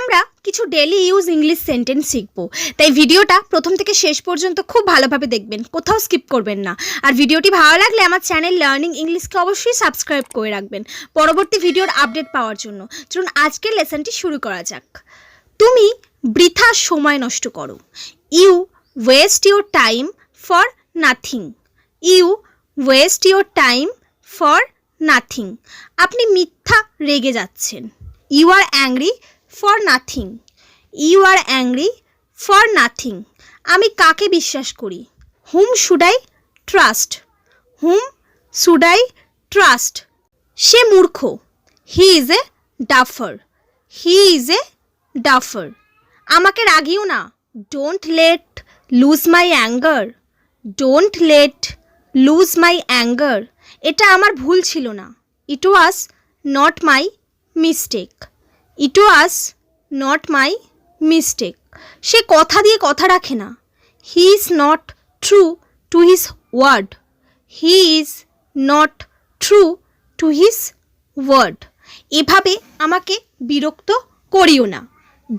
আমরা কিছু daily use English sentence শিখবো, তাই ভিডিওটা প্রথম থেকে শেষ পর্যন্ত খুব ভালোভাবে দেখবেন, কোথাও স্কিপ করবেন না। আর ভিডিওটি ভালো লাগলে আমার চ্যানেল লার্নিং ইংলিশকে অবশ্যই সাবস্ক্রাইব করে রাখবেন পরবর্তী ভিডিওর আপডেট পাওয়ার জন্য। চলুন আজকের লেসনটি শুরু করা যাক। তুমি বৃথা সময় নষ্ট করো। You waste your time for nothing. You waste your time for nothing. আপনি মিথ্যা রেগে যাচ্ছেন। You are angry for nothing. You are angry for nothing. আমি কাকে বিশ্বাস করি? Whom should I trust? Whom should I trust? সে মূর্খ। He is a duffer. He is a duffer. আমাকে রাগিও না। Don't let lose my anger. Don't let lose my anger. এটা আমার ভুল ছিল না। ইট was not my mistake. It was not my mistake. সে কথা দিয়ে কথা রাখে না। He is not true to his word. He is not true to his word. এভাবে আমাকে বিরক্ত করিও না।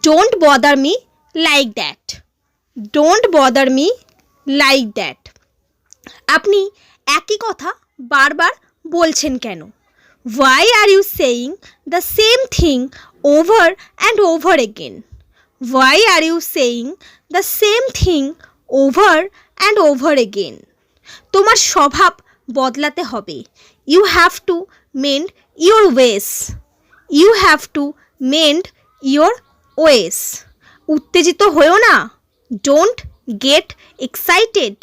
Don't bother me like that. Don't bother me like that. আপনি একই কথা বারবার বলছেন কেন? Why are you saying the same thing over and over again? Why are you saying the same thing over and over again? তোমার স্বভাব বদলাতে হবে। You have to mend your ways. You have to mend your ways. উত্তেজিত হয়ো না। Don't get excited.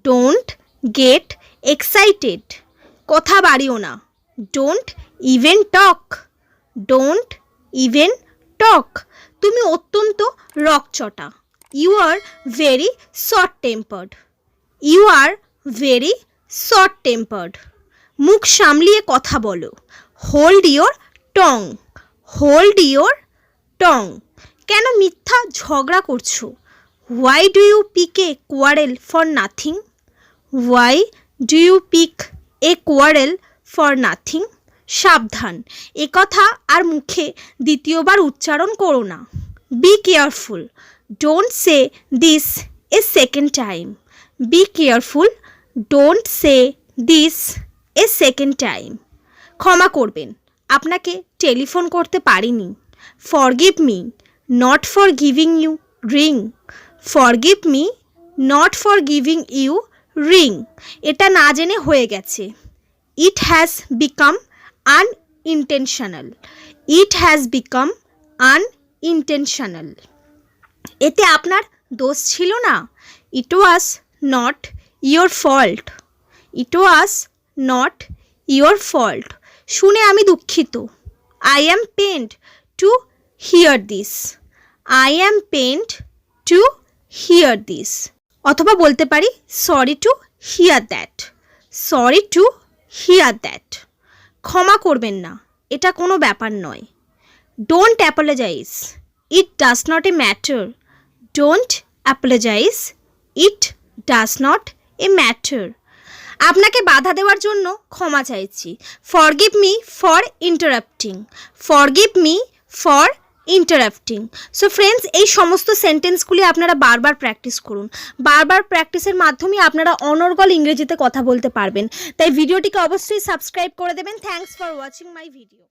Don't get excited. কথা বাড়িও না। Don't even talk. Don't even talk. তুমি অত্যন্ত রকচটা। You are very short tempered. You are very short tempered. মুখ সামলিয়ে কথা বলো। Hold your tongue. Hold your tongue. কেন মিথ্যা ঝগড়া করছো? Why do you pick a quarrel for nothing? Why do you pick a quarrel for nothing? সাবধান, এ কথা আর মুখে দ্বিতীয়বার উচ্চারণ করো না। Be careful. Don't say this a second time. Be careful. Don't say this a second time. ক্ষমা করবেন, আপনাকে টেলিফোন করতে পারিনি। Forgive me not for giving you ring. Forgive me not for giving you ring. এটা না জেনে হয়ে গেছে। It has become unintentional. It has become unintentional. এতে আপনার দোষ ছিল না। It was not your fault. It was not your fault. শুনে আমি দুঃখিত। I am pained to hear this. I am pained to hear this. অথবা বলতে পারি sorry to hear that. Sorry to hear that. ক্ষমা করবেন না, এটা কোনো ব্যাপার নয়। Don't apologize. It does not a matter. Don't apologize. It does not a matter. আপনাকে বাধা দেওয়ার জন্য ক্ষমা চাইছি। Forgive me for interrupting. Forgive me for interrupting. So friends, এই সমস্ত সেন্টেন্সগুলি আপনারা বারবার প্র্যাকটিস করুন। বারবার প্র্যাকটিসের মাধ্যমে আপনারা অনর্গল ইংরেজিতে কথা বলতে পারবেন। তাই ভিডিওটিকে অবশ্যই সাবস্ক্রাইব করে দেবেন। Thanks for watching my video.